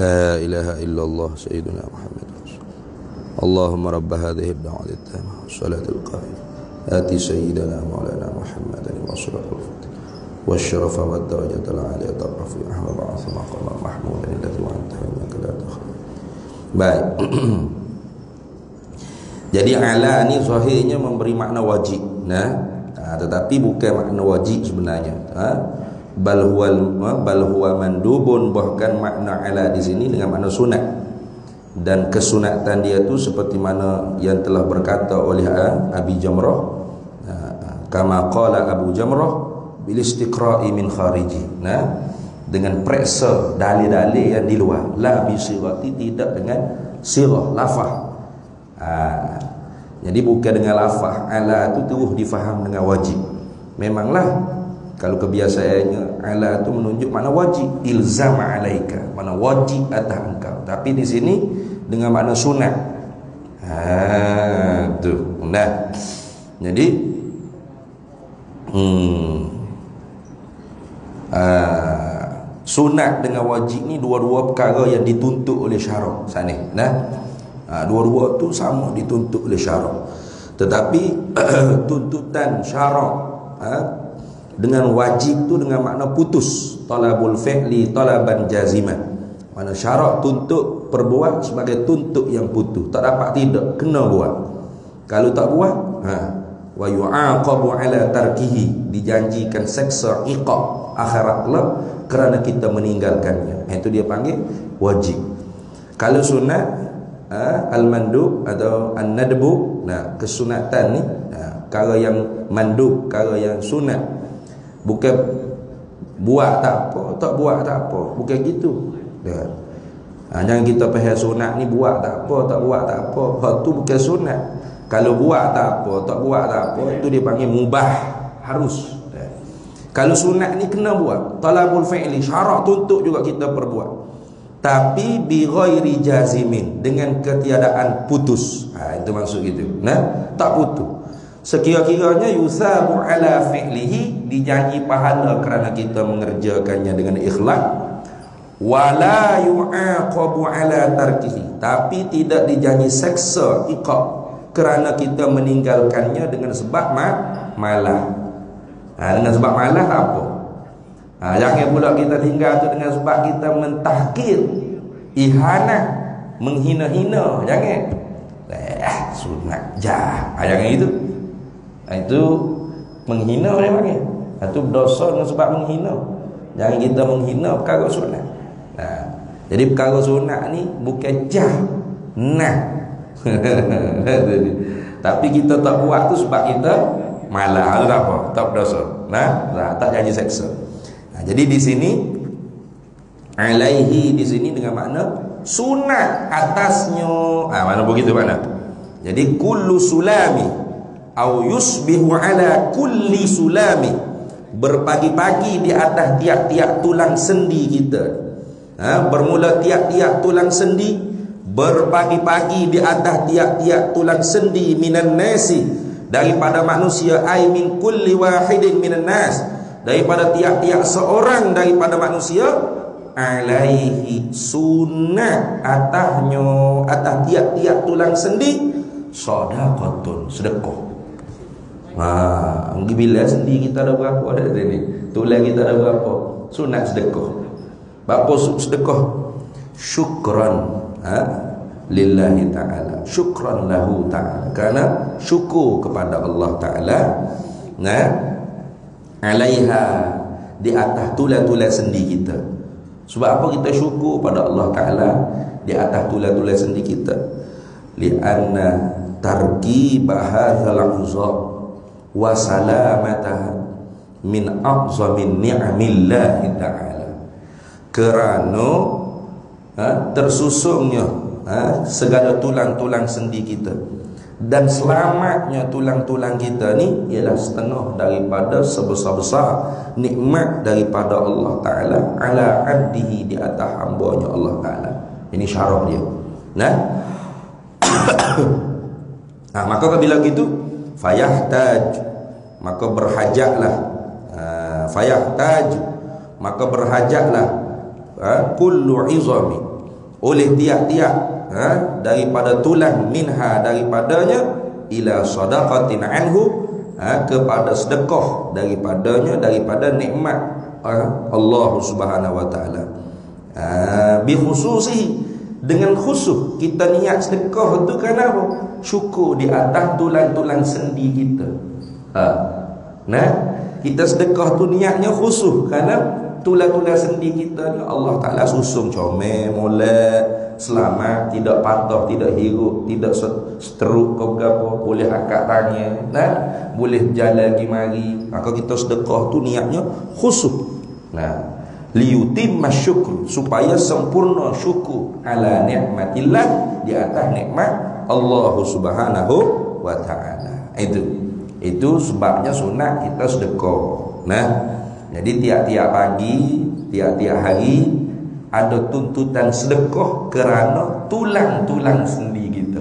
لا إله إلا الله سيدنا محمد رسول اللهم رب هذه الدعوة التامة والصلاة القائمة آتي سيدنا مولانا محمد وصلة الفتح والشرف والدرجة العالية الرفيعة وبعث مقام محمودا الذي وعدته إنك لا تخلف. Baik. Jadi ala ni zahirnya memberi makna wajib, tetapi bukan makna wajib sebenarnya. Bal huwa mandubun, bahkan makna ala di sini dengan makna sunat. Dan kesunatan dia tu seperti mana yang telah berkata oleh Abi Jamrah, kama qala Abu Jamrah bil istiqra'i min khariji, dengan periksa dalil-dalil yang di luar, la bi sirati, tidak dengan sirah lafaz. Jadi bukan dengan lafaz ala tu terus difaham dengan wajib. Memanglah kalau kebiasaannya ala tu menunjuk makna wajib, ilzam alaika, makna wajib atas engkau. Tapi di sini dengan makna sunat. Tu. Nah. Jadi sunat dengan wajib ni dua-dua perkara yang dituntut oleh syarak sana. Dua-dua tu sama dituntut oleh syarak. Tetapi tuntutan syarak dengan wajib tu dengan makna putus, talabul fi'li talaban jaziman. Mana syarak tuntut perbuat sebagai tuntut yang putus, tak dapat tidak, kena buat. Kalau tak buat, wa yu'aqabu ala tarkihi, dijanjikan seksa iqab akhirat kelak kerana kita meninggalkannya. Itu dia panggil wajib. Kalau sunat, al-mandub atau an-nadbu, kesunatan ni, perkara yang mandub, perkara yang sunat. Bukan buat tak apa, tak buat tak apa, bukan gitu. Jangan kita faham sunat ni buat tak apa, tak buat tak apa. Hak tu bukan sunat. Kalau buat tak apa, tak buat tak apa, itu dia panggil mubah, harus. Kalau sunat ni kena buat, talabul fi'li, syarak tuntut juga kita perbuat. Tapi bi ghairi jazimin, dengan ketiadaan putus. Itu maksud gitu. Tak putus. Sekira-kiranya yusabu ala fi'lihi, dijanji pahala kerana kita mengerjakannya dengan ikhlas, wala yu'aqabu ala tarkihi, tapi tidak dijanji seksa iqab kerana kita meninggalkannya dengan sebab malah. Dengan sebab malah apa? Jangan pula kita tinggal tu dengan sebab kita mentahkir, ihanah, menghina-hina. Jangan. Sunat jah. Jangan itu. Itu menghina dia panggil. Itu dosa dengan sebab menghina. Jangan kita menghina perkara sunat. Jadi perkara sunat ni bukan jah, tapi kita tak buat tu sebab kita malah. Itu apa? Tak berdosa. Tak janji seksa. Jadi di sini alaihi di sini dengan makna sunat atasnya. Mana begitu makna? Jadi kullu sulami au yusbihu ala kulli sulami, berpagi-pagi di atas tiap-tiap tulang sendi kita. Bermula tiap-tiap tulang sendi, berpagi-pagi di atas tiap-tiap tulang sendi minan nasi, daripada manusia, ai min kulli wahidin minan nas, daripada tiap-tiap seorang daripada manusia, alaihi sunnah atasnya, atas tiap-tiap tulang sendi, sadaqatun, sedekah. Bila sendi kita ada berapa ada ni, tulang kita ada berapa, sunat sedekah. Berapa sedekah? Syukran lillahi ta'ala, syukran lahu ta'ala, kerana syukur kepada Allah ta'ala, alaiha, di atas tulang-tulang sendi kita. Sebab apa kita syukur pada Allah ta'ala di atas tulang-tulang sendi kita? Lianna tarkibah hadzal uzza wa salamataha min a'zamin ni'amillahi ta'ala, kerana tersusunnya segala tulang-tulang sendi kita dan selamatnya tulang-tulang kita ni ialah setengah daripada sebesar-besar nikmat daripada Allah Ta'ala ala abdihi, di atas hambanya Allah Ta'ala. Ini syarat dia. Maka bila gitu fayahtaj, maka berhajatlah, fayahtaj, maka berhajatlah kullu izami, oleh tiap-tiap daripada tulang, minha, daripadanya, ila sadaqatin anhu, kepada sedekah daripadanya, daripada nikmat Allah Subhanahu wa taala. Bi khususi, dengan khusus kita niat sedekah tu kerana apa? Syukur di atas tulang-tulang sendi kita. Nah, kita sedekah tu niatnya khusus kerana tulang-tulang sendi kita ni Allah Taala susung comel, molek, selamat, tidak patah, tidak hirup, tidak stroke ke apa, boleh angkat tangan, boleh jalan pergi mari. Maka kita sedekah tu niatnya khusus. Liyutimma syukur, supaya sempurna syukur ala nikmatillah, di atas nikmat Allah Subhanahu wa taala. Itu sebabnya sunat kita sedekah. Jadi tiap-tiap pagi, tiap-tiap hari ada tuntutan sedekah kerana tulang-tulang sendi kita.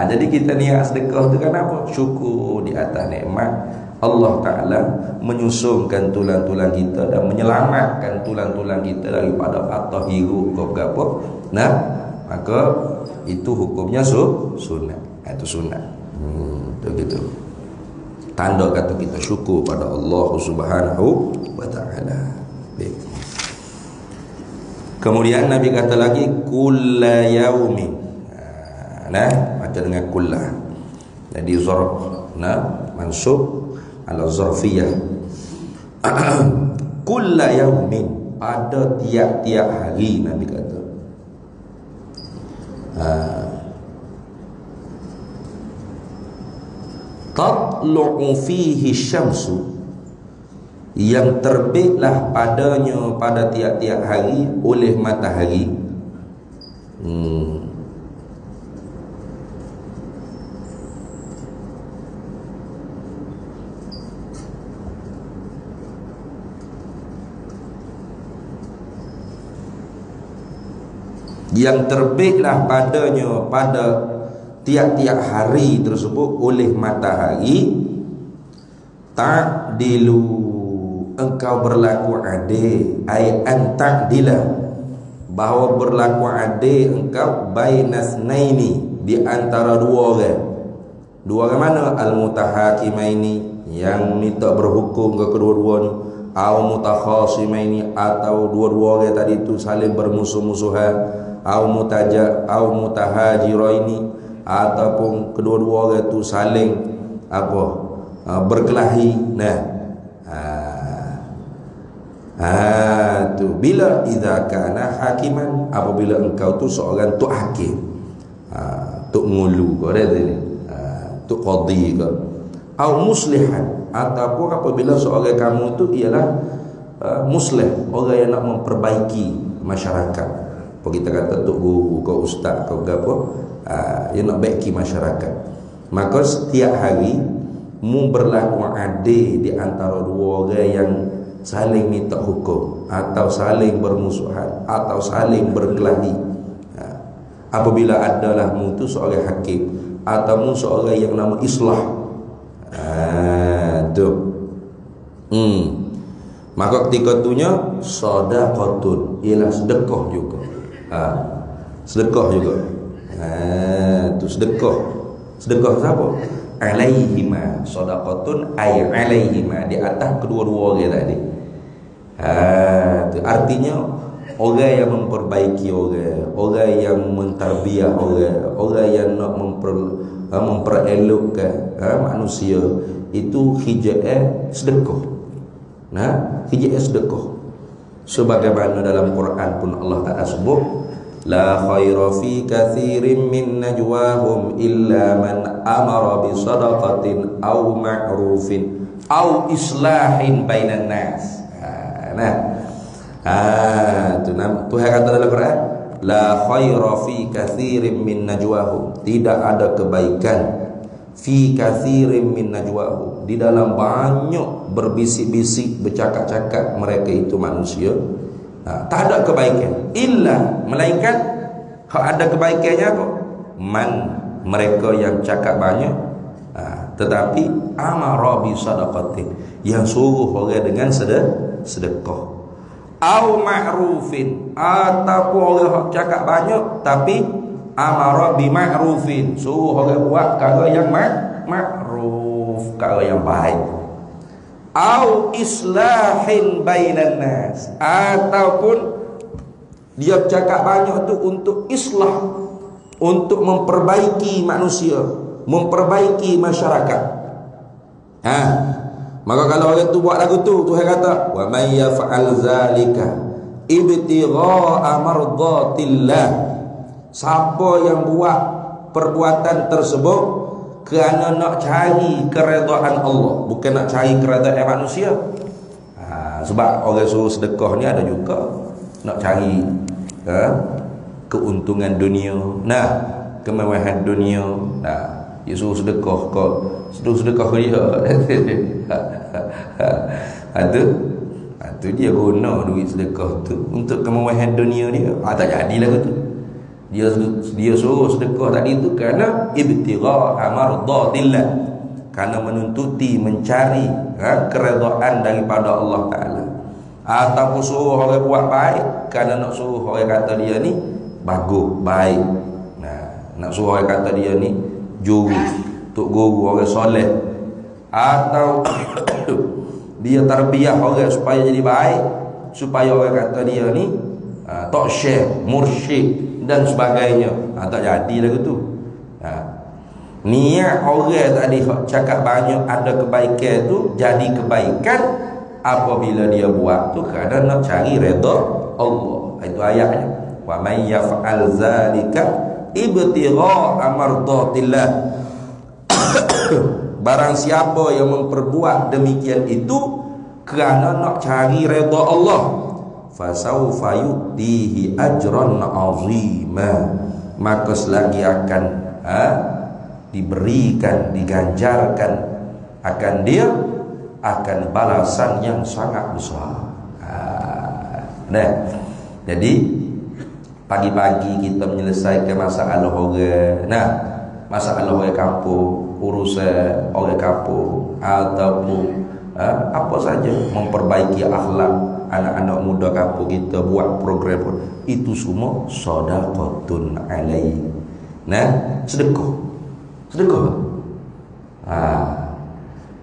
Jadi kita niat sedekah tu kenapa? Syukur di atas nikmat Allah Ta'ala menyusunkan tulang-tulang kita dan menyelamatkan tulang-tulang kita daripada patah, hirup ke apa. Maka itu hukumnya sunat. Itu sunat. Itu gitu. Tanda kata kita syukur pada Allah Subhanahu wa taala. Baik. Kemudian Nabi kata lagi kulla yaumin. Baca dengan kulla. Jadi zarf mansub ala zarfiyah. Kulla yaumin, pada tiap-tiap hari Nabi kata. Tatlu'u fihi syamsu, yang terbitlah padanya pada tiap-tiap hari oleh matahari. Yang terbitlah padanya pada tiap-tiap hari tersebut oleh matahari. Ta'dilu, engkau berlaku adil, ay an ta'dila, bahawa berlaku adil engkau bainasnaini, di antara dua orang. Dua orang mana? Al-mutahakimaini, yang minta berhukum ke kedua-duanya, au mutakhasimaini, atau dua-dua orang tadi itu saling bermusuh-musuhan, au mutahajiraini, ataupun kedua-dua orang itu saling berkelahi. Tu bila idza kana hakiman, apabila engkau tu seorang tuk hakim, tuk ngulu ke ni, tuk qadhi ke, au muslihan, ataupun apabila seorang kamu tu ialah muslih, orang yang nak memperbaiki masyarakat. Apa kita kata tuk guru ke ustaz ke apa, yang nak baiki masyarakat. Maka setiap hari mu berlaku adil di antara dua orang yang saling minta hukum, atau saling bermusuhan, atau saling berkelahi. Apabila adalah mu tu seorang hakim, atau mu seorang yang nama islah, maka ketika itunya sadaqatun, ialah sedekah juga. Sedekah juga. Tu sedekah. Sedekah siapa? Alaihima, sadaqatun ay alaihima, di atas kedua-dua orang tadi. Tu artinya orang yang memperbaiki orang, orang yang mentarbiah orang, orang yang nak memperelokkan manusia, itu hijab sedekah. Hijab sedekah. Sebagaimana dalam Quran pun Allah Ta'ala sebut, la khaira fi kathirin min najwahum illa man amara bi sadaqatin aw ma'rufin aw islahin bainan nas. Tuhan kata dalam Quran, la khaira fi kathirin min najwahum, tidak ada kebaikan fi kathirin min najwahum, di dalam banyak berbisik-bisik, bercakap-cakap mereka itu manusia. Tak ada kebaikan illa, melainkan kalau ada kebaikannya apa? mereka yang cakap banyak, tetapi amara bi sadaqatin, yang suruh orang dengan sedekah. Au ma'rufin, ataupun orang cakap banyak tapi amara bi ma'rufin, suruh orang buat perkara yang ma'ruf, perkara yang baik. Au islahin bainan nas, ataupun dia cakap banyak tu untuk islah, untuk memperbaiki manusia, memperbaiki masyarakat. Maka kalau orang tu buat lagu tu, Tuhan kata, wa may yaf'al zalika ibtigha'a mardatillah, siapa yang buat perbuatan tersebut kerana nak cari keredaan Allah, bukan nak cari keredaan manusia. Sebab orang suruh sedekah ni ada juga nak cari keuntungan dunia, kemewahan dunia. Dia suruh sedekah ke dia. Itu dia guna duit sedekah tu untuk kemewahan dunia dia. Tak jadilah tu. Dia suruh sedekah tadi tu kerana ibtigha'a mardatillah, kerana menuntuti, mencari keredaan daripada Allah Ta'ala. Ataupun suruh orang buat baik kerana nak suruh orang kata dia ni bagus, baik. Nak suruh orang kata dia ni juru, tok guru, orang soleh. Atau dia tarbiyah orang supaya jadi baik, supaya orang kata dia ni tok syekh, mursyid dan sebagainya. Tak jadi lagu tu. Niat orang tadi cakap banyak ada kebaikan tu jadi kebaikan apabila dia buat tu kerana nak cari redha Allah. Itu ayatnya. Wa may yaf'al zalika ibtigha'a mardatillah. Barang siapa yang memperbuat demikian itu kerana nak cari redha Allah, fasawfa yu'tihi ajran 'azima, maka selagi akan diberikan, diganjarkan akan dia akan balasan yang sangat besar. Jadi pagi-pagi kita menyelesaikan masalah orang, masalah orang kampung, urusan orang kampung, ataupun apa saja, memperbaiki akhlak anak-anak muda kampung kita, buat program itu semua sedekahun alai. Sedekah.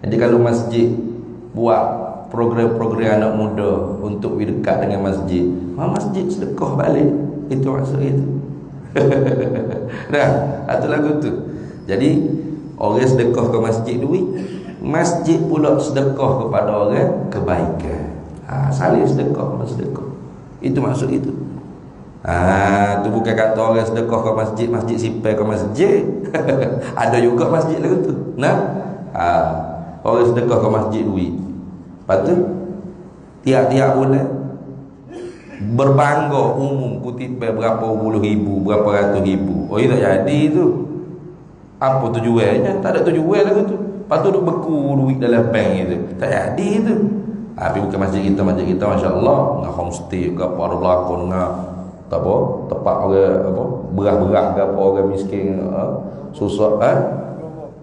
Jadi kalau masjid buat program-program anak muda untuk dekat dengan masjid, masjid sedekah balik. Itu maksud itu. Itu lagu tu. Jadi orang sedekah ke masjid duit, masjid pula sedekah kepada orang kebaikan. Saling sedekah. Itu maksud itu. Tu bukan kata orang sedekah ke masjid, masjid simpan ke masjid. Ada juga masjid lagu tu. Orang sedekah ke masjid duit. Lepas tu tiap-tiap bulan berbangga umum kutip berapa puluh ribu, berapa ratus ribu. Tak jadi tu. Apa tujuannya? Tak ada tujuan lagu tu. Lepas tu duk beku duit dalam bank itu. Tak jadi tu. Tapi bukan masjid kita masya-Allah, dengan homestay ke apa, ada berlakon dengan tak apa, tempat orang beras-beras ke apa, orang miskin susah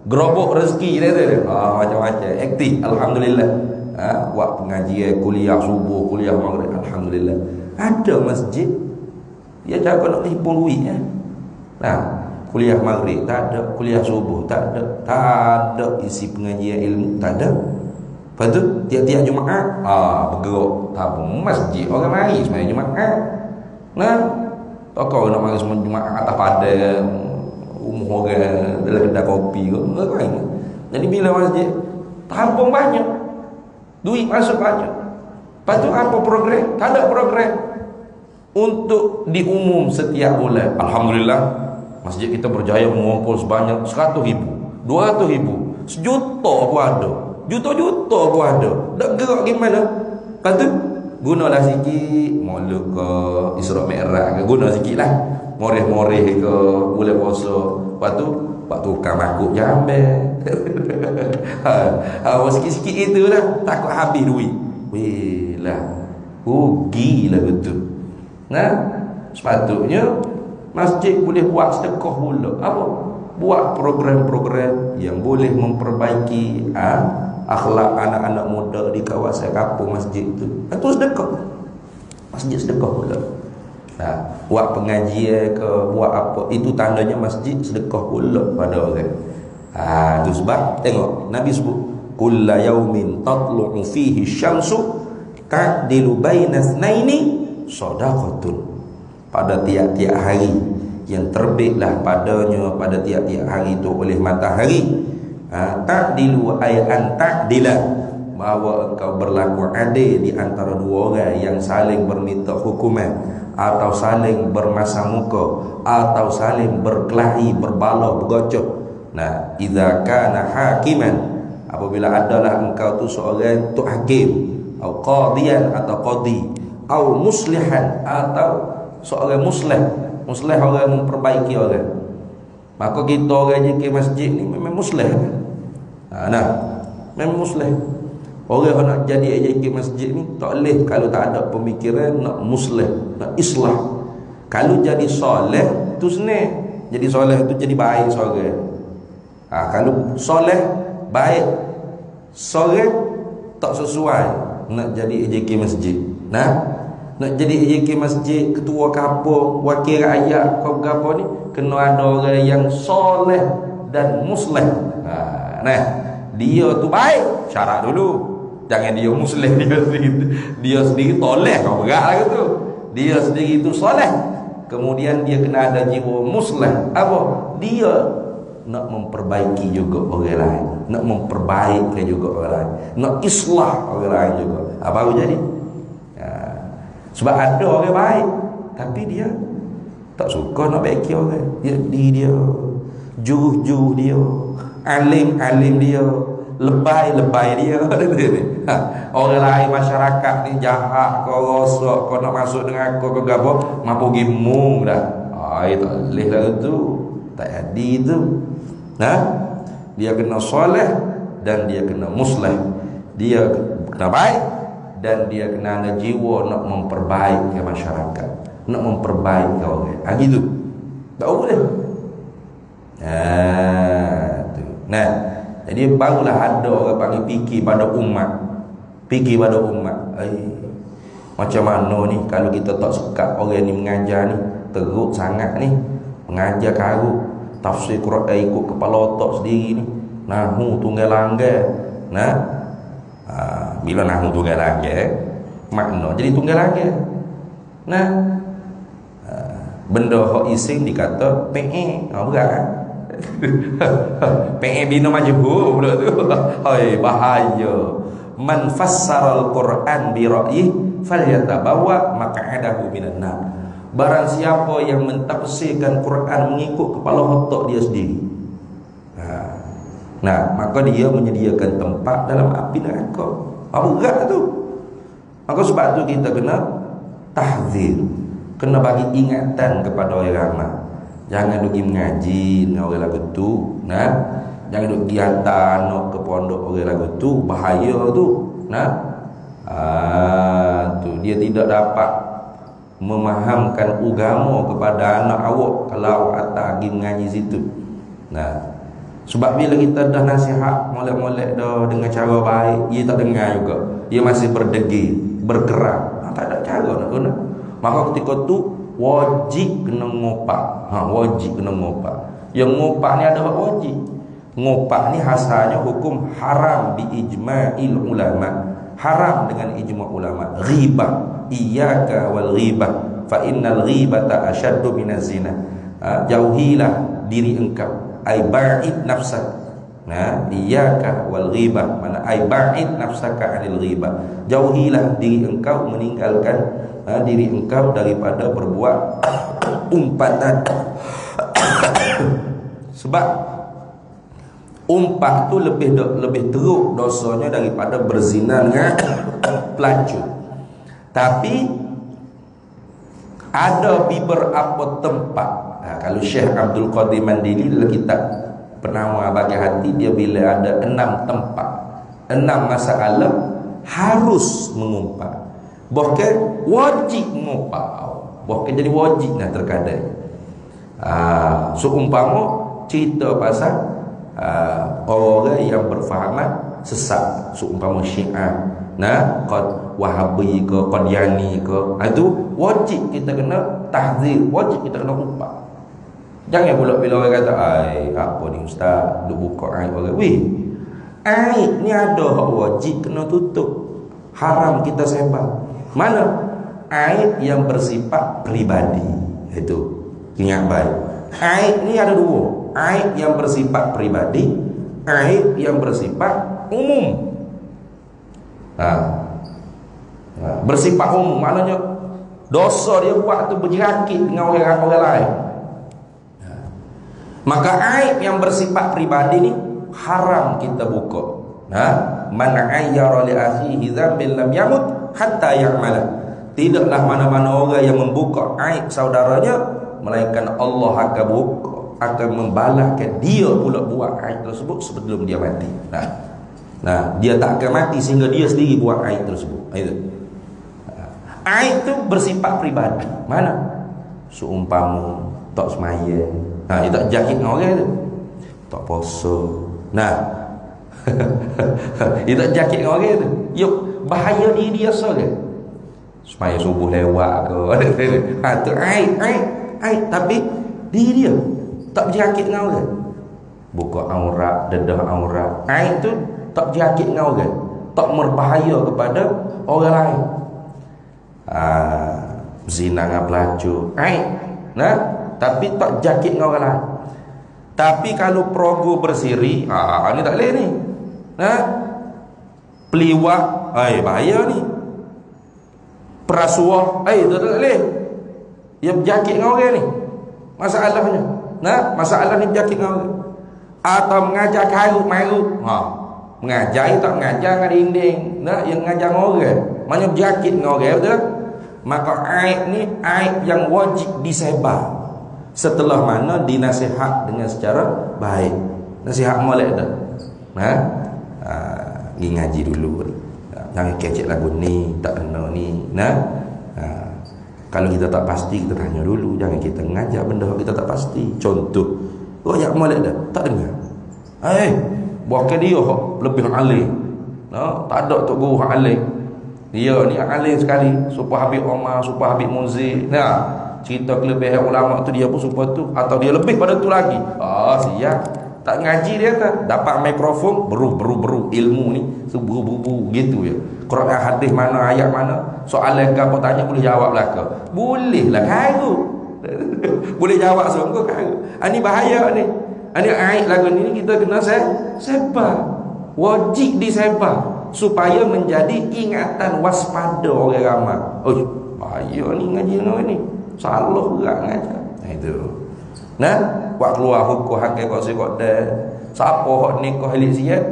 gerobok rezeki dia. Macam-macam aktif, alhamdulillah. Buat pengajian, kuliah subuh, kuliah maghrib, alhamdulillah. Ada masjid dia jaga nak himpun duitnya. Kuliah maghrib tak ada, kuliah subuh tak ada isi pengajian ilmu tak ada. Lepas tu tiap-tiap Jumaat bergerak tabung masjid, orang mari sebenarnya Jumaat. Tokoh nak mari semua Jumaat atas padang umur orang dalam kedai kopi ke orang. Jadi bila masjid tampung banyak, duit masuk banyak. Lepas tu apa program? Tak ada program untuk diumum setiap bulan. Alhamdulillah, masjid kita berjaya mengumpul sebanyak 100,000, 200,000, sejuta pun ada, juta-juta pun ada. Nak gerak gimana? Lepas tu gunalah sikit molek ke Isra Mi'raj ke, guna sikit lah, moreh-moreh ke bulan puasa. Lepas tu buat tukar makuk jambe. Sikit-sikit itu lah, takut habis duit. Rugi lah betul. Sepatutnya Masjid boleh buat sedekah pula. Apa? Buat program-program yang boleh memperbaiki akhlak anak-anak muda di kawasan kampung masjid tu. Itu sedekah. Masjid sedekah pula. Buat pengajian ke, buat apa, itu tandanya masjid sedekah pula pada orang. Tu sebab tengok Nabi sebut kulla yaumin tatlu'u fihi syamsu ta'dilu baina itsnaini shadaqatun. Pada tiap-tiap hari yang terbitlah padanya pada tiap-tiap hari itu oleh matahari, ta'dilu ay an ta'dila, bahawa engkau berlaku adil di antara dua orang yang saling berminta hukuman atau saling bermasa muka atau saling berkelahi, berbalah, bergocok. Idza kana hakiman, apabila adalah engkau tu seorang tu hakim, atau qadiyan atau qadi, atau muslihan atau seorang muslih. Muslih orang memperbaiki orang. Maka kita orang JK masjid ni memang muslih kan? Memang muslih. Orang nak jadi JK masjid ni tak boleh kalau tak ada pemikiran nak muslih, nak islah. Kalau jadi soleh tu senang. Jadi soleh tu jadi baik seorang. Kalau soleh baik seorang tak sesuai nak jadi JK masjid. Nak jadi EJK masjid, ketua kampung, wakil rakyat, kau berapa ni, kena ada orang yang soleh dan muslih. Dia tu baik, syarat dulu. Jangan dia muslih dia sendiri toleh, kau berat lah tu. Dia sendiri tu soleh, kemudian dia kena ada jiwa muslih. Apa? Dia nak memperbaiki juga orang lain, nak memperbaikkan juga orang lain, nak islah orang lain juga. Baru jadi. Sebab ada orang baik tapi dia tak suka nak baiki orang. Dia juruh dia, alim dia, lebay dia. Orang lain masyarakat ni jahat, kau rosak, kau nak masuk dengan aku, kau gapo, mampu gimung dah. Tak boleh lah tu. Tak jadi tu. Dia kena soleh dan dia kena muslih. Dia kena baik dan dia kena ada jiwa nak memperbaiki masyarakat, nak memperbaiki orang. Gitu. Tak boleh. Jadi barulah ada orang panggil fikir pada umat. Fikir pada umat. Macam mana ni kalau kita tak sekat orang ni mengajar ni, teruk sangat ni, mengajar karut, tafsir Quran ikut kepala otak sendiri ni. Nahu tunggal langgar. Bila nahu tunggal langgar, makna jadi tunggal langgar. Benda hak ising dikata PE, berat kan? PE bina majhul pula tu. Bahaya. Man fassara al-Quran bi ra'yi falyatabawa maq'adahu minan nar. Barang siapa yang mentafsirkan Quran mengikut kepala otak dia sendiri, maka dia menyediakan tempat dalam api neraka. Berat tu. Maka sebab tu kita kena tahzir, kena bagi ingatan kepada orang ramai. Jangan pergi mengaji dengan orang lagu tu. Jangan pergi hantar anak ke pondok orang lagu tu. Bahaya tu. Tu dia tidak dapat memahamkan agama kepada anak awak kalau awak tak pergi mengaji situ. Sebab bila kita dah nasihat molek-molek dah dengan cara baik, dia tak dengar juga. Dia masih berdegi, bergerak. Tak ada cara nak guna. Maka ketika tu wajib kena ngopak. Wajib kena ngopak. Yang ngopak ni ada wajib. Ngopak ni asalnya hukum haram bi ijma'il ulama. Haram dengan ijma' ulama. Ghibah, iyyaka wal ghibah, fa innal ghibata asyaddu minaz zina. Jauhilah diri engkau, ai ba'id nafsak. Iyyaka wal ghibah, mana ai ba'id nafsaka 'anil ghibah. Jauhilah diri engkau, meninggalkan diri engkau daripada berbuat umpatan. Sebab umpat tu lebih teruk dosanya daripada berzina dengan pelacur. Tapi ada beberapa tempat. Kalau Syekh Abdul Qadir Mandili dalam kitab Penawar Bagi Hati, dia bila ada 6 tempat, 6 masalah harus mengumpat. Bahkan wajib mengumpat. Bahkan jadi wajib terkadang. Seumpama cerita pasal orang yang berfahaman sesat, seumpama Syiah, Wahabi ke, Qadiani ke, itu wajib kita kena tahzir, wajib kita kena umpat. Jangan pula bila orang kata, apa ni ustaz, duk buka aib orang. Aib ni ada hak wajib kena tutup, haram kita sebar. Mana? Aib yang bersifat pribadi. Itu ingat baik. Aib ni ada dua. Aib yang bersifat pribadi, aib yang bersifat umum. Bersifat umum maknanya dosa dia buat tu berjerakit dengan orang lain. Maka aib yang bersifat pribadi ni haram kita buka. Man ayyara li akhihi dzambil lam yamut hatta ya'mala. Tidaklah mana-mana orang yang membuka aib saudaranya melainkan Allah akan membalaskan dia pula buat aib tersebut sebelum dia mati. Dia tak akan mati sehingga dia sendiri buat aib tersebut. Aib tu bersifat pribadi. Mana? Seumpama tak semayang, dia tak jahit dengan orang tu, tak puasa, dia tak jahit dengan orang tu, bahaya diri dia seorang. Semayang subuh lewat ke, tu aib. Tapi diri dia tak berjakit dengan orang, buka aurat, dedah aurat. Aib tu tak berjakit dengan orang, tak berbahaya kepada orang lain. Zina dengan pelacur, aib, tapi tak jakit dengan orang lain. Tapi kalau perogoh bersiri, ni tak boleh ni. Peliwah, bahaya ni. Perasuah, tak boleh. Dia berjakit dengan orang ni. Masalahnya, masalah ni berjakit dengan orang. Atau mengajar karut-marut, mengajar tak mengajar dengan dinding, yang mengajar dengan orang, mana berjakit dengan orang, betul tak? Maka aib ni aib yang wajib disebar. Setelah mana dinasihat dengan secara baik. Nasihat molek dah. Pergi ngaji dulu. Jangan kecek lagu ni, tak kena ni. Kalau kita tak pasti, kita tanya dulu. Jangan kita ngajak benda kita tak pasti. Contoh, royak molek dah, tak dengar. Bukan dia lebih alim. Tak ada tok guru alim. Dia ni alim sekali, supaya Habib Omar, supaya Habib Munzir. Cerita kelebihan ulama tu dia pun supaya tu, atau dia lebih pada tu lagi. Siap. Tak ngaji dia tak dapat mikrofon beru ilmu ni beru gitu ya. Quran hadis mana, ayat mana, soalan ke apa tanya boleh jawab belaka. Boleh lah karut. Boleh jawab sungguh karut. Ini bahaya ni. Ini aib lagu ni kita kena sebar. Wajib disebar supaya menjadi ingatan waspada orang ramai. Bahaya ni ngaji ni. Salah berat ngajar. Itu. Buat keluar hukum hakim kat sikot dah. Siapa hak nikah helik siap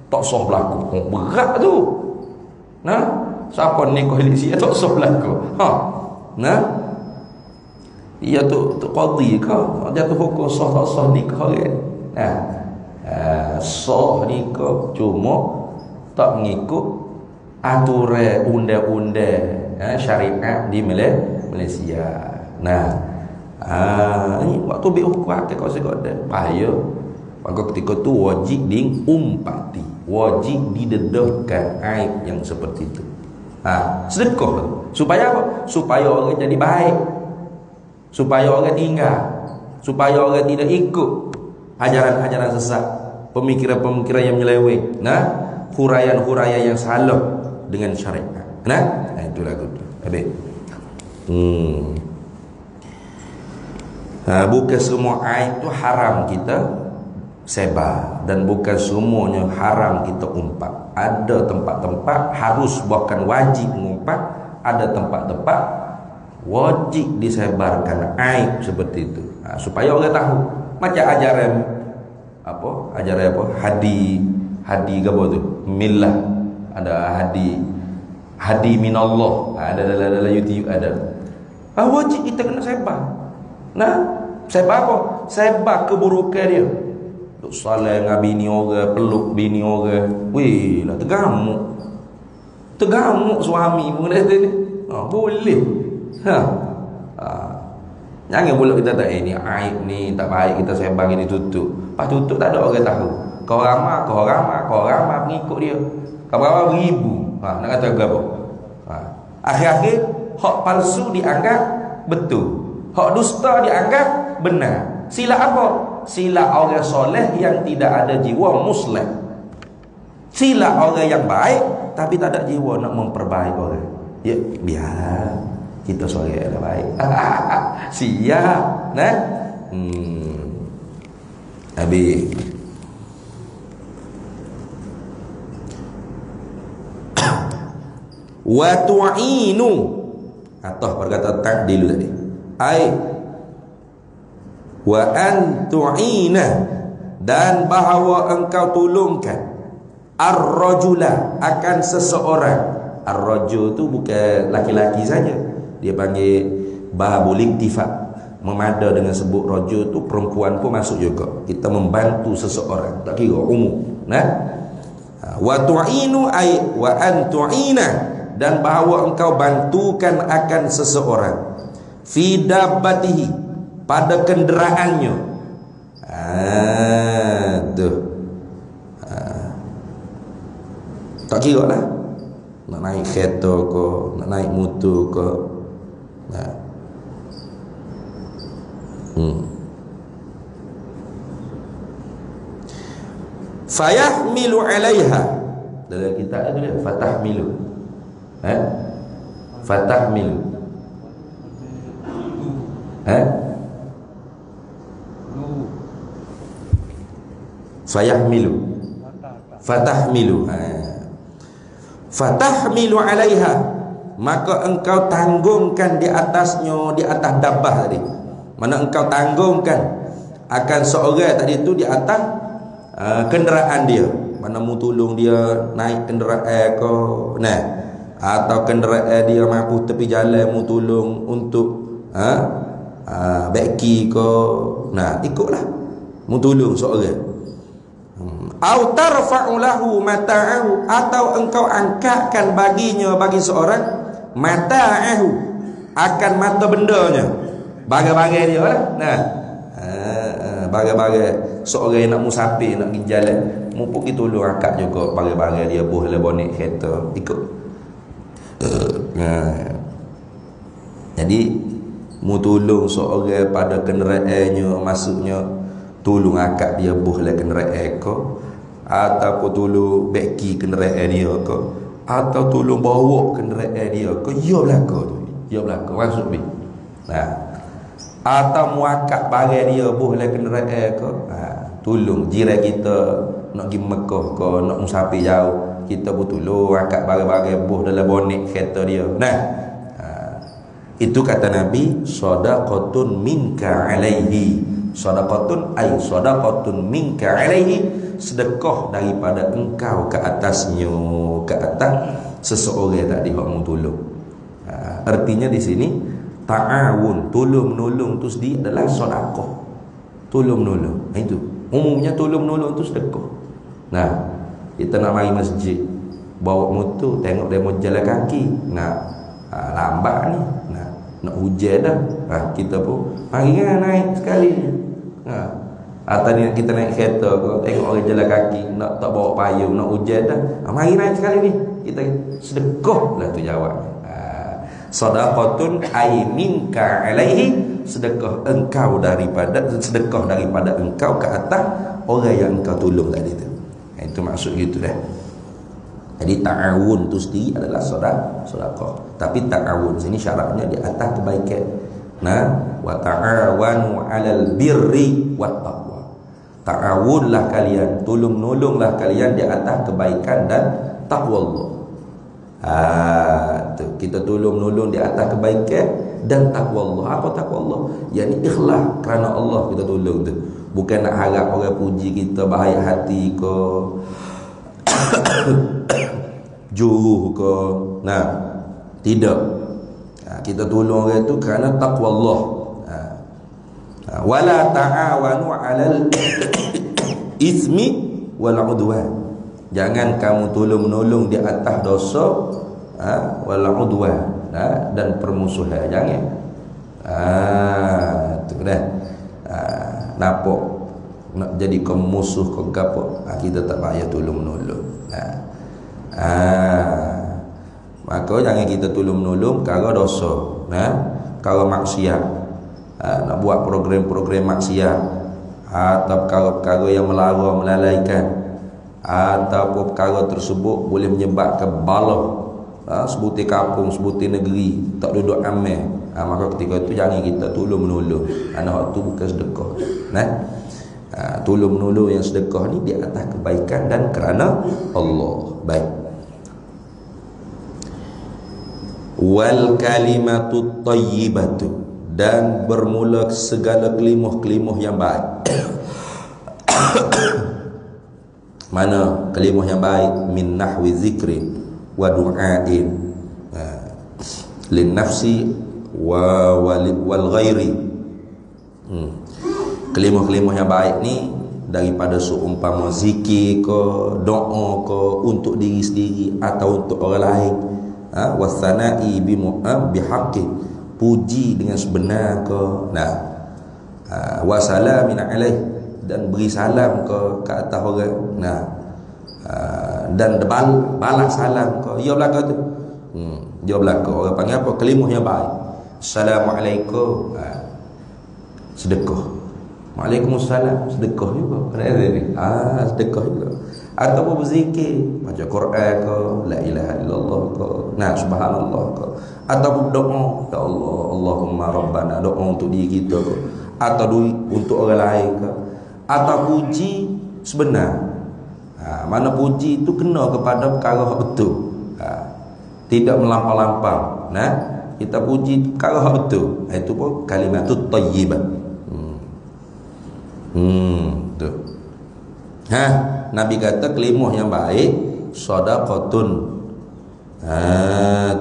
tak sah berlaku. Berat tu. Siapa nikah helik siap tak sah berlaku. Dia tu qadhi ke? Jatuh hukum sah tak sah nikah kan. Sah nikah cuma tak mengikut aturan undang-undang syariat di Malaysia. Ni waktu ambil hukum hakim kau sekot dah bahaya. Maka ketika tu wajib diumpati, wajib didedahkan aib yang seperti itu. Sedekah supaya apa? Supaya orang jadi baik, supaya orang tinggal, supaya orang tidak ikut ajaran-ajaran sesat, pemikiran-pemikiran yang menyeleweng, huraian-huraian yang salah dengan syariat. Itulah tu. Habis. Bukan semua aib tu haram kita sebar, dan bukan semuanya haram kita umpat. Ada tempat-tempat harus, bahkan wajib mengumpat. Ada tempat-tempat wajib disebarkan aib seperti itu, supaya orang tahu. Macam ajaran hadi ke apa tu, millah, ada hadi minallah, ada dalam YouTube ada. Wajib kita kena sebar. Sebar apa? Sebar keburukan dia. Duk salah dengan bini orang, peluk bini orang. Weh lah, tergamuk suami pun kata ni. Boleh. Jangan pula kita tak ni aib ni tak baik kita sembang ini tutup. Pas tutup tak ada orang tahu. Kau ramai pengikut dia. Kau berapa ribu. Nak kata apa? Akhir-akhir hak palsu dianggap betul. Hak dusta dianggap benar. Sila apa? Sila orang soleh yang tidak ada jiwa muslim. Sila orang yang baik tapi tak ada jiwa nak memperbaiki orang. Ya, biar kita soleh yang baik. Siap, nah. Habis. Wa tu'inu. Atau perkataan ta'dilu tadi. Ai wa an tu'ina, dan bahawa engkau tolongkan ar-rajula, akan seseorang. Ar-rajul tu bukan laki-laki saja. Dia panggil babul iktifak, memada dengan sebut rajul tu perempuan pun masuk juga. Kita membantu seseorang, tak kira umum. Nah, wa tu'inu ay wa an tu'ina, dan bahawa engkau bantukan akan seseorang fi dabbatihi, pada kenderaannya. Tuh. Tak kira lah nak naik kereta ke, nak naik motor ke. Fayahmilu alaiha, dalam kitab itu dia fatahmilu. Fatahmilu. Fayahmilu. Fatahmilu. Fatahmilu alaiha, maka engkau tanggungkan di atasnya, di atas dabbah tadi. Mana engkau tanggungkan akan seorang tadi itu di atas kenderaan dia. Mana mu tolong dia naik kenderaan ke, nah, atau kenderaan dia mampu tepi jalan mu tolong untuk beki ke, nah ikutlah mu tolong seorang. Au tarfa'u lahu mata'ahu, atau engkau angkatkan baginya, bagi seorang mata'ahu, akan mata bendanya, bagai-bagai dia lah. Nah, bagai-bagai seorang yang nak musafir, nak pergi jalan, mu pun kita tolong angkat juga bagai-bagai dia, boleh bonek kereta ikut. Jadi mu tolong seorang pada kenderaannya, maksudnya tolong angkat dia boleh kenderaan ke, ataupun tolong beki kenderaan dia ke, atau tolong bawa kenderaan dia ke, ya belaka tu, ya belaka masuk ni. Nah, atau muakat barang dia boleh kenderaan ke, tolong jiran kita nak pergi Mekah ke, nak musafir jauh, kita pun tolong angkat barang-barang buh dalam bonek kereta dia. Nah, itu kata Nabi, sadaqatun minka alaihi. Sadaqatun ay sadaqatun minka alaihi, sedekah daripada engkau ke atasnya, ke atas seseorang tadi hak mu tolong. Artinya di sini ta'awun, tolong menolong tu sendiri adalah sedekah. Tolong menolong. Itu umumnya tolong menolong tu sedekah. Nah, kita nak mari masjid, bawa motor, tengok demo jalan kaki, nak lambat ni, nak hujan dah, kita pun mari naik sekali. Atau ni kita naik kereta ke, tengok orang jalan kaki, nak tak bawa payung, nak hujan dah, mari naik sekali ni, kita sedekah lah tu jawab. Sadaqatun ay minka alaihi, sedekah engkau daripada, sedekah daripada engkau ke atas orang yang engkau tolong tadi tu. Itu maksud gitu dah. Jadi ta'awun tu sendiri adalah sedekah. Tapi ta'awun sini syaratnya di atas kebaikan. Nah, wa ta'awanu 'alal birri wat taqwa. Ta'awunlah kalian, tolong-nolonglah kalian di atas kebaikan dan takwa Allah. Tu kita tolong-nolong di atas kebaikan dan takwa Allah. Apa takwa Allah? Yakni ikhlas kerana Allah kita tolong tu. Bukan nak harap orang puji kita baik hati ke, juruh ke. Nah, tidak. Kita tolong orang itu kerana takwa Allah. Wala ta'awanu 'alal ismi wal 'udwan. Jangan kamu tolong-menolong di atas dosa wal 'udwan, dan permusuhan. Jangan. Tu dah. Nampak nak jadi kau musuh kau gapo, kita tak payah tolong-menolong. Maka jangan kita tolong-menolong kalau dosa, kalau maksiat, nak buat program-program maksiat, atau perkara-perkara yang melalaikan, atau perkara tersebut boleh menyebabkan bala, sebutir kampung, sebutir negeri tak duduk aman. Maka ketika itu jangan kita tolong-menolong. Anak tu bukan sedekah. Tolong-menolong yang sedekah ni di atas kebaikan dan kerana Allah. Baik. Wal kalimatu thayyibatu, dan bermula segala kelimah-kelimah yang baik. Mana kelimah yang baik? Min nahwi zikri wa du'ain lin nafsi wal ghairi. Kelimah-kelimah yang baik ni daripada seumpama zikir ke, doa ke, untuk diri sendiri atau untuk orang lain. Wasana'i bihaqqi, puji dengan sebenar ke. Wasalamin alaih, dan beri salam ke atas orang. Dan balas salam ke. Ya belaka tu. Dia belaka. Orang panggil apa? Kelimah yang baik. Assalamualaikum, sedekah. Waalaikumsalam, sedekah juga. Sedekah juga. Ataupun berzikir, baca Quran ke, la ilaha illallah ke, subhanallah ke, ataupun doa, ya Allah, Allahumma rabbana, doa untuk diri kita ke, atau untuk orang lain ke, atau puji sebenar. Mana puji itu kena kepada perkara betul, tidak melampau-lampau. Kita puji perkara betul, itu pun kalimatut thayyibah. Tu. Nabi kata kelimah yang baik sedekahun.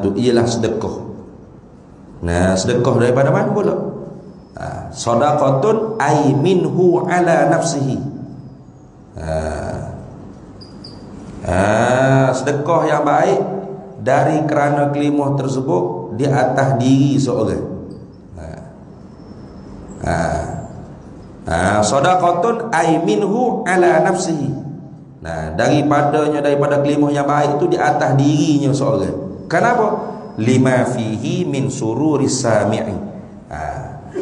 Tu ialah sedekah. Sedekah daripada mana pula? Sedekahun ay minhu ala nafsihi. Sedekah yang baik dari kerana kelimah tersebut di atas diri seorang. Sedekahun ay minhu ala nafsihi. Daripada kelimah yang baik itu di atas dirinya seorang. Kenapa? Lima fihi min sururi sami'i.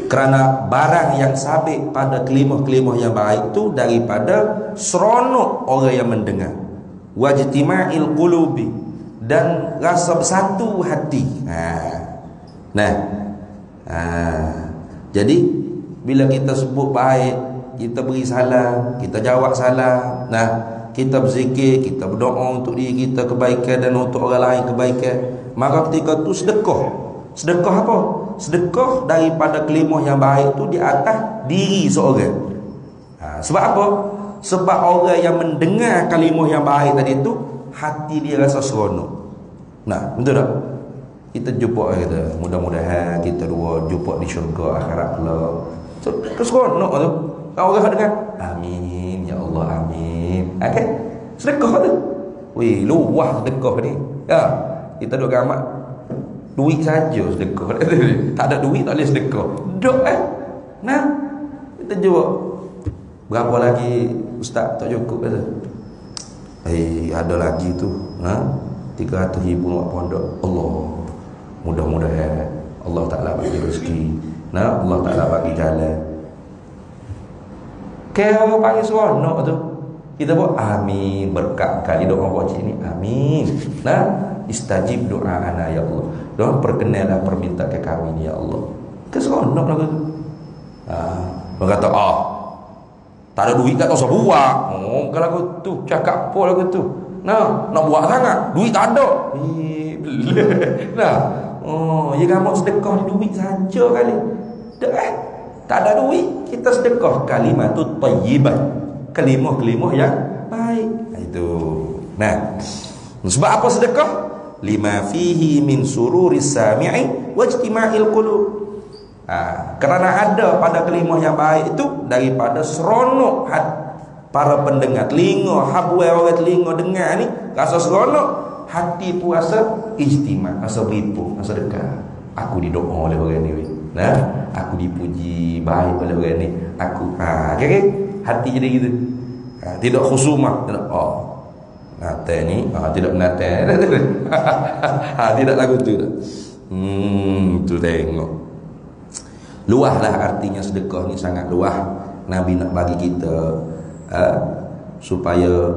Kerana barang yang sabit pada kelimah-kelimah yang baik itu daripada seronok orang yang mendengar. Wajtima'il qulubi, dan rasa bersatu hati. Jadi bila kita sebut baik, kita beri salam, kita jawab salam, kita berzikir, kita berdoa untuk diri kita kebaikan dan untuk orang lain kebaikan, maka ketika itu sedekah. Sedekah apa? Sedekah daripada kelimah yang baik itu di atas diri seorang. Sebab apa? Sebab orang yang mendengar kalimah yang baik tadi itu, hati dia rasa seronok. Betul tak? Kita jumpa kita, mudah-mudahan kita dua jumpa di syurga akhirat pula. Seronok tu. Orang dengar, amin ya Allah, amin. Sedekah tu. Wih, luah sedekah ni. Kita duk gamak duit saja sedekah. Tak ada duit tak boleh sedekah. Dok kita jawab. Berapa lagi ustaz? Tak cukup kata. Ada lagi tu. 300,000 buat pondok. Allah, mudah-mudahan Allah Ta'ala bagi rezeki. Allah Ta'ala bagi jalan. Kalau panggil seronok tu, kita buat amin, berkat kali doa buat ni, amin. Istajib doa ana ya Allah. Doa perkenanlah permintaan kami ni ya Allah. Keseronok lagu tu. Orang kata tak ada duit tak tahu saya buat. Kalau lagu tu cakap apa lagu tu. Nak buat sangat, duit tak ada. Ya kamu sedekah duit saja kali. Tak ada duit, kita sedekah kalimatut thayyibah, kelimah-kelimah yang baik. Itu. Sebab apa sedekah? Lima fihi min sururi sami'i wajtima'il qulub. Kerana ada pada kelimah yang baik itu daripada seronok para pendengar, telinga, habuai orang telinga dengar ni rasa seronok, hati pun rasa ijtima', rasa beripu, rasa dekat. Aku didoa oleh orang ni. Nah, aku dipuji baik oleh orang ni. Aku okay? Hati jadi gitu. Tidak khusumah, tidak nate ni, tidak nate. Tidak lagu tu. Tu tengok. Luahlah artinya sedekah ni, sangat luah. Nabi nak bagi kita supaya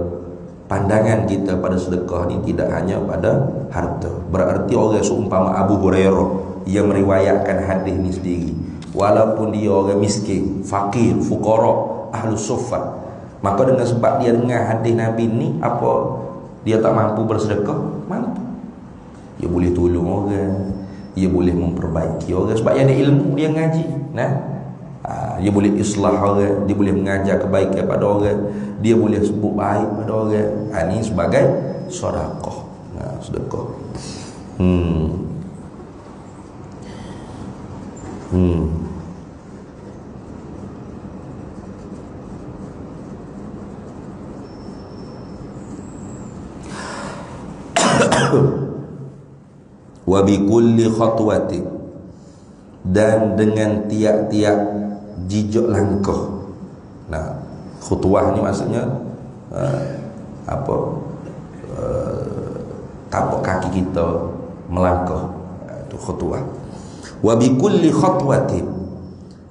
pandangan kita pada sedekah ni tidak hanya pada harta. Berarti orang seumpama Abu Hurairah yang meriwayatkan hadis ni sendiri, walaupun dia orang miskin, fakir, fuqara, ahlus suffah, maka dengan sebab dia dengar hadis Nabi ni, apa dia tak mampu bersedekah? Mampu. Dia boleh tolong orang, dia boleh memperbaiki orang sebab dia ada ilmu, dia ngaji. Dia boleh islah orang, dia boleh mengajar kebaikan pada orang, dia boleh sebut baik pada orang. Ini sebagai sedekah. Sedekah. Wa bi kulli khatwati, dan dengan tiap-tiap jejak langkah. Khutwah ni maksudnya tapak kaki kita melangkah, itu khutwah. Wa bi kulli khatwatin,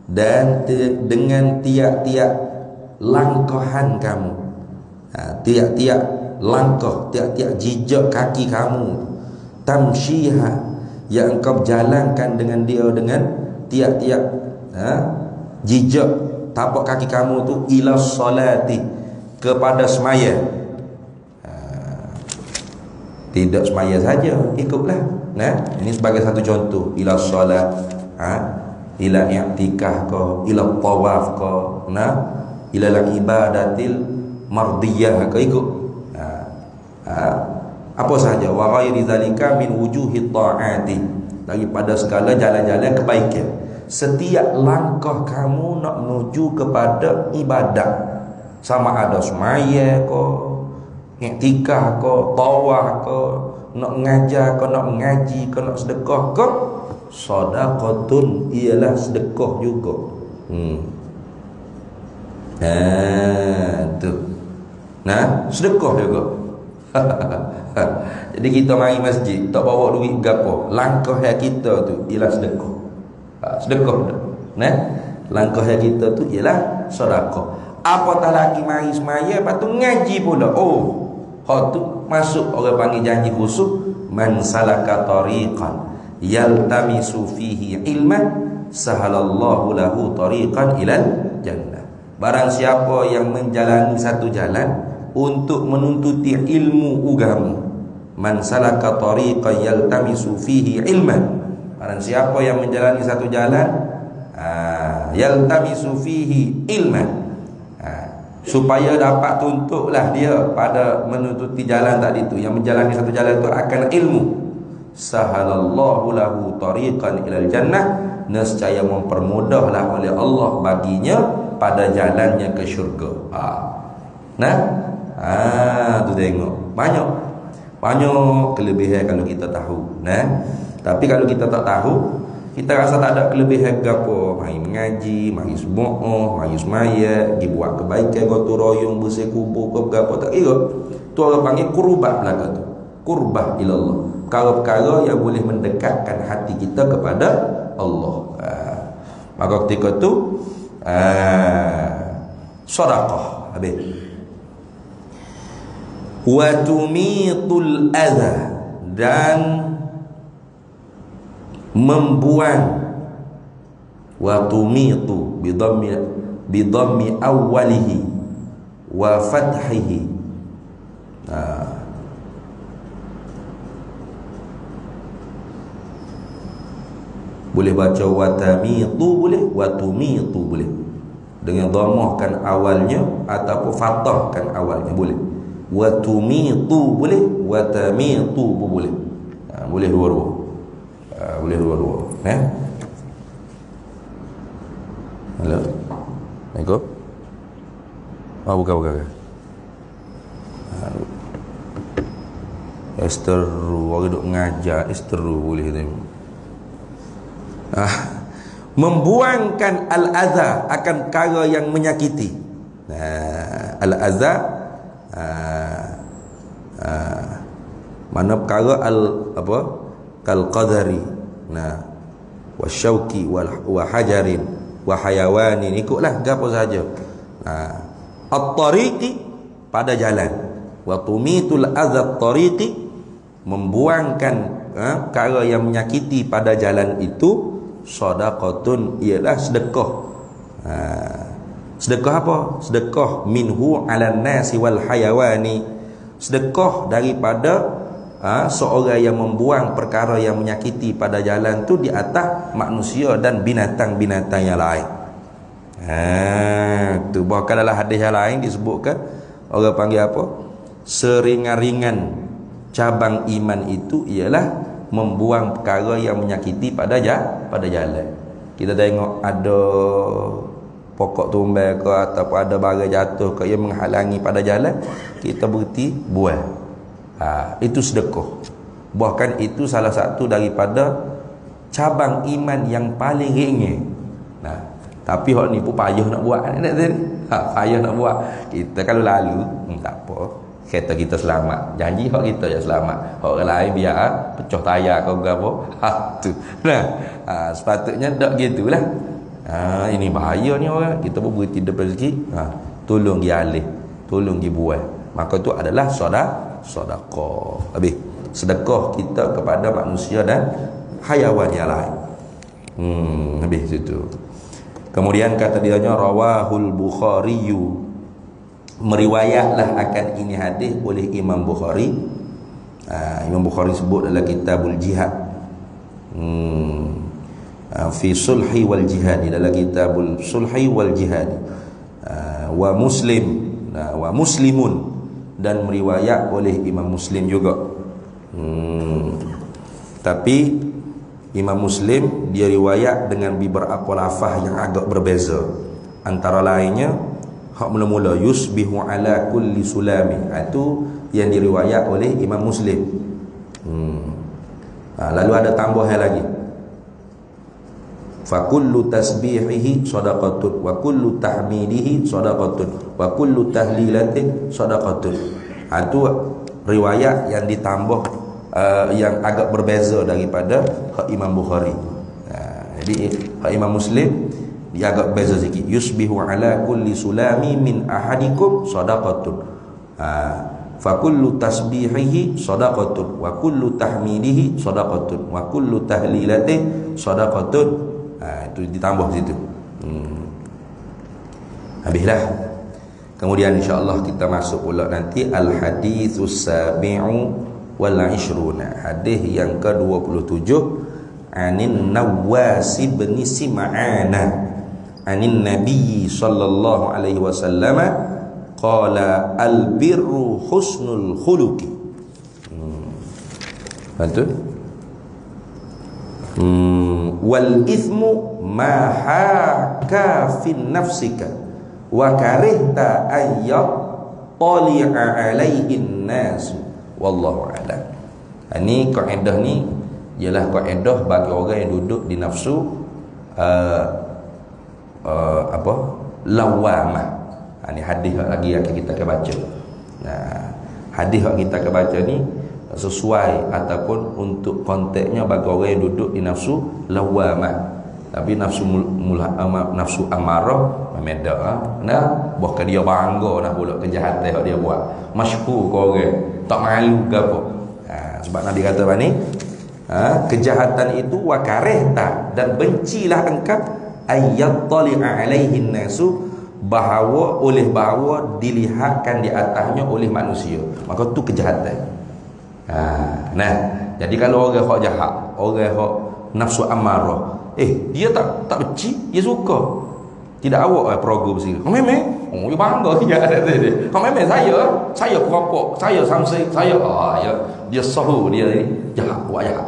dan dengan tiap-tiap langkahan kamu, tiap-tiap langkah, tiap-tiap jejak kaki kamu, tamsyiha, yang engkau jalankan dengan dia, dengan tiap-tiap jejak tapak kaki kamu tu, ila salati, kepada semaya. Tidak semaya saja, ikutlah. Ini sebagai satu contoh. Ila salat, ila i'tikaf ko, ila tawaf ko, ila ibadatil mardiyah ko, ikut. Apa sahaja, wa ghairi zalika min wujuhi ta'ati, daripada segala jalan-jalan kebaikan. Setiap langkah kamu nak menuju kepada ibadat, sama ada semaya ko, i'tikaf ko, tawaf ko, nak mengajar ko, nak mengaji ko, nak sedekah ko, sedekahun, ialah sedekah juga. Tu. Sedekah juga. Jadi kita mari masjid, tak bawa duit gapo, langkah yang kita tu ialah sedekah. Sedekah tu. Langkah yang kita tu ialah sedekah. Apatah lagi mari semaya, lepas tu ngaji pula. Tu masuk orang panggil janji khusus, man salaka tariqan yaltamisu fihi ilman sahalallahu lahu tariqan ilal jannah. Barang siapa yang menjalani satu jalan untuk menuntuti ilmu agama, man salaka tariqan yaltamisu fihi ilman, barang siapa yang menjalani satu jalan yaltamisu fihi ilman, supaya dapat tuntuklah dia pada menututi jalan tadi itu, yang menjalani satu jalan itu akan ilmu, sahalallahu lahu tariqan ilal jannah, nescaya mempermudahlah oleh Allah baginya pada jalannya ke syurga. Tu tengok, banyak kelebihan kalau kita tahu. Tapi kalau kita tak tahu, kita rasa tak ada kelebihan gapo, mari mengaji, mari semua, mari semaya, pergi buat kebaikan, gotong royong, bersih kubur ke gapo, tak kira. Tu orang panggil kurbat belaka tu. Qurbah ilallah. Perkara-perkara yang boleh mendekatkan hati kita kepada Allah. Maka ketika tu sedekah habis. Wa tumitul adha, dan membuang. Wa tumitu bidhammi awwalihi wa fathihi. Boleh baca watamitu, boleh watumitu, boleh dengan dhammahkan awalnya ataupun fathahkan awalnya, boleh. Watumitu boleh, watamitu pun boleh. Boleh dua-dua. Boleh dua-dua. Halo. Assalamualaikum. Bukan. Esteru, orang duk mengajar esteru boleh tu. membuangkan al-adha akan perkara yang menyakiti. Al-adha mana perkara kal qadari, wasyauki wa hajarin wa hayawanin, ikutlah gapo saja. At-tariqi, pada jalan, wa tumitul adha at-tariqi, membuangkan perkara yang menyakiti pada jalan itu, sadaqatun, ialah sedekah. Sedekah apa? Sedekah minhu 'alan nasi wal hayawani, sedekah daripada seorang yang membuang perkara yang menyakiti pada jalan tu di atas manusia dan binatang-binatang yang lain. Tu bahkan dalam hadis yang lain disebutkan, orang panggil apa? Seringan-ringan cabang iman itu ialah membuang perkara yang menyakiti pada jalan. Kita tengok ada pokok tumbal ke ataupun ada barang jatuh ke yang menghalangi pada jalan, kita berhenti buang. Itu sedekah. Bahkan itu salah satu daripada cabang iman yang paling ringan. Tapi hak ni pun payah nak buat. Payah nak buat. Kita kalau lalu tak apa, kereta kita selamat, janji hak kita je selamat, hak orang lain biar pecah tayar ke apa. Tu. Sepatutnya tak gitulah. Ini bahaya ni orang. Kita pun berhenti depan sikit, tolong dia alih, tolong dia buat. Maka itu adalah sedekah. Habis sedekah kita kepada manusia dan hayawan yang lain. Habis itu. Kemudian kata dia rawahul Bukhari, meriwayatlah akan ini hadis oleh Imam Bukhari. Imam Bukhari sebut dalam kitabul jihad, fi sulhi wal jihad, dalam kitabul sulhi wal jihad, wa Muslim, wa Muslimun, dan meriwayat oleh Imam Muslim juga. Tapi Imam Muslim dia riwayat dengan beberapa lafaz yang agak berbeza. Antara lainnya hak mula-mula yusbihu ala kulli sulami, itu yang diriwayat oleh Imam Muslim. Lalu ada tambahan lagi, fa kullu tasbihihi sadaqatun wa kullu tahmidihi sadaqatun wa kullu tahlilatin sadaqatun. Itu riwayat yang ditambah, yang agak berbeza daripada hak Imam Bukhari. Jadi hak Imam Muslim dia agak beza sikit. Yusbihu ala kulli sulami min ahadikum sadaqatun, fa kullu tasbihihi sadaqatun wa kullu tahmidihi sadaqatun wa kullu tahlilatin sadaqatun. Itu ditambah situ. Habislah. Kemudian insya-Allah kita masuk pula nanti al-haditsus sabi'u wal 'ishruna, hadis yang ke-27, anin Nawas bin Sim'ana anin Nabi sallallahu alaihi wasallam qala al-birru husnul khuluqi. Betul? Wal ithmu ma haka fi nafsika wa karihta ayyat tali'a alaihin nas, wallahu a'lam. Ini kaedah ni ialah kaedah bagi orang yang duduk di nafsu lawamah. Ini hadis lagi yang kita akan baca. Hadis yang kita akan baca ni sesuai ataupun untuk konteksnya bagi orang yang duduk di nafsu lawamah. Tapi nafsu nafsu amarah memeda. Bahkan dia bangga nak buat kejahatan yang dia buat. Masyhur ke orang, tak malu ke apa. Sebab Nabi kata apa ni? Kejahatan itu wa karihta, dan bencilah engkau ayyat tali'a alaihin nasu, bahawa dilihatkan di atasnya oleh manusia. Maka tu kejahatan. Jadi kalau orang hak jahat, orang hak nafsu amarah, dia tak benci, dia suka. Tidak awak program sini. Memang, dia bangga dia ada dia. Memang saya perokok, saya samsek, saya dia sahu dia ni jahat, buat jahat.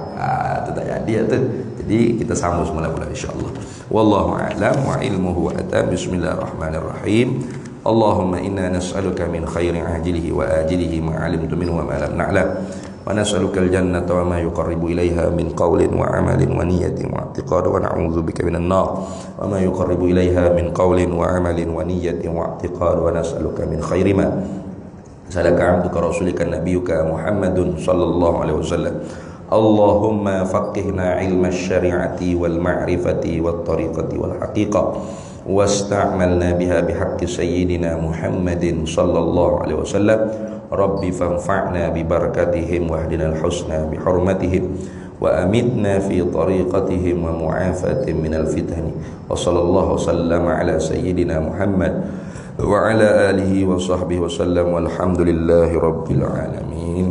Tu tak jadi tu. Jadi kita sambung semula pula insya-Allah. Wallahu a'lam wa ilmuhu atam. Bismillahirrahmanirrahim. Allahumma inna nas'aluka min khairi ajilihi wa ajilihi ma 'alimtu minhu wa ma lam na'lam. ونسألك الجنة وما يقرب إليها من قول وعمل ونية واعتقاد ونعوذ بك من النار وما يقرب إليها من قول وعمل ونية واعتقاد ونسألك من خير ما سألك عبدك رسولك نبيك محمد صلى الله عليه وسلم اللهم فقهنا علم الشريعة والمعرفة والطريقة والحقيقة واستعملنا بها بحق سيدنا محمد صلى الله عليه وسلم رب فانفعنا ببركتهم واهدنا الحسنى بحرمتهم وأمتنا في طريقتهم ومعافاة من الفتن وصلى الله وسلم على سيدنا محمد وعلى آله وصحبه وسلم والحمد لله رب العالمين.